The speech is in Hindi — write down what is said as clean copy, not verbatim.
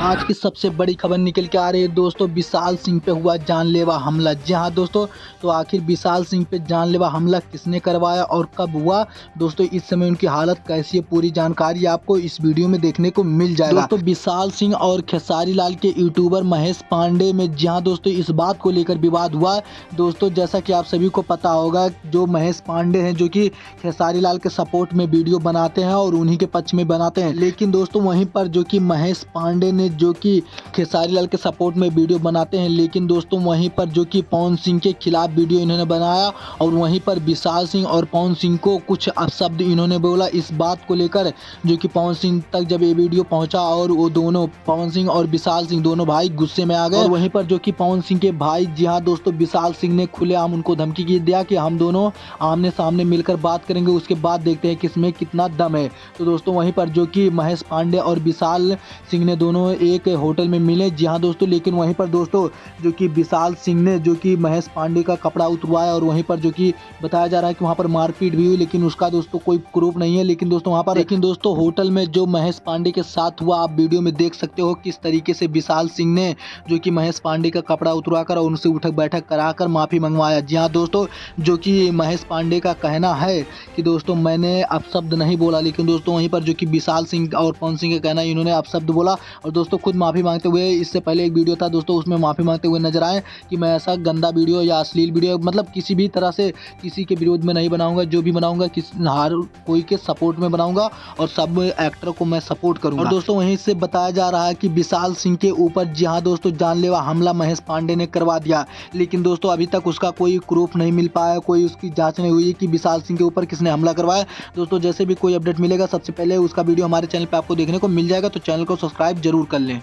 आज की सबसे बड़ी खबर निकल के आ रही है दोस्तों, विशाल सिंह पे हुआ जानलेवा हमला। जी हाँ दोस्तों, तो आखिर विशाल सिंह पे जानलेवा हमला किसने करवाया और कब हुआ दोस्तों, इस समय उनकी हालत कैसी है, पूरी जानकारी आपको इस वीडियो में देखने को मिल जाएगा। दोस्तों विशाल सिंह और खेसारी लाल के यूट्यूबर महेश पांडे में जी हाँ दोस्तों इस बात को लेकर विवाद हुआ। दोस्तों जैसा कि आप सभी को पता होगा, जो महेश पांडे हैं जो कि खेसारी लाल के सपोर्ट में वीडियो बनाते हैं और उन्हीं के पक्ष में बनाते हैं, लेकिन दोस्तों वहीं पर जो कि महेश पांडे ने जो कि खेसारी लाल के सपोर्ट में वीडियो बनाते हैं, लेकिन दोस्तों वहीं पर जो कि पवन सिंह के खिलाफ वीडियो इन्होंने बनाया और वहीं पर विशाल सिंह और पवन सिंह को कुछ अपशब्द इन्होंने बोला। इस बात को लेकर जो कि पवन सिंह तक जब ये वीडियो पहुंचा और वो दोनों पवन सिंह और विशाल सिंह दोनों भाई गुस्से में आ गए। और वहीं पर जो कि पवन सिंह के भाई जी हाँ दोस्तों विशाल सिंह ने खुलेआम उनको धमकी दिया कि हम दोनों आमने सामने मिलकर बात करेंगे, उसके बाद देखते हैं किसमें कितना दम है। तो दोस्तों वहीं पर जो कि महेश पांडे और विशाल सिंह ने दोनों एक होटल में मिले। जी हाँ दोस्तों, लेकिन वहीं पर दोस्तों जो कि विशाल सिंह ने जो कि महेश पांडे का कपड़ा उतरवाया और वहीं पर जो कि बताया जा रहा है कि वहाँ पर मारपीट भी हुई, लेकिन उसका दोस्तों कोई प्रूफ नहीं है। लेकिन दोस्तों वहाँ पर दोस्तों होटल में जो महेश पांडे के साथ हुआ, आप वीडियो में देख सकते हो किस तरीके से विशाल सिंह ने जो कि महेश पांडे का कपड़ा उतरवाकर और उनसे उठक बैठक कराकर माफी मंगवाया। जी हाँ दोस्तों, जो कि महेश पांडे का कहना है कि दोस्तों मैंने अपशब्द नहीं बोला, लेकिन दोस्तों वहीं पर जो कि विशाल सिंह और पवन सिंह का कहना है इन्होंने अपशब्द बोला और दोस्तों खुद माफी मांगते हुए, इससे पहले एक वीडियो था दोस्तों उसमें माफी मांगते हुए नजर आए कि मैं ऐसा गंदा वीडियो या अश्लील वीडियो मतलब किसी भी तरह से किसी के विरोध में नहीं बनाऊंगा, जो भी बनाऊंगा हर कोई के सपोर्ट में बनाऊंगा और सब एक्टर को मैं सपोर्ट करूंगा। और दोस्तों वहीं से बताया जा रहा है कि विशाल सिंह के ऊपर जी हाँ दोस्तों जानलेवा हमला महेश पांडे ने करवा दिया, लेकिन दोस्तों अभी तक उसका कोई प्रूफ नहीं मिल पाया, कोई उसकी जांच नहीं हुई कि विशाल सिंह के ऊपर किसने हमला करवाया। दोस्तों जैसे भी कोई अपडेट मिलेगा सबसे पहले उसका वीडियो हमारे चैनल पे आपको देखने को मिल जाएगा, तो चैनल को सब्सक्राइब जरूर कर लें।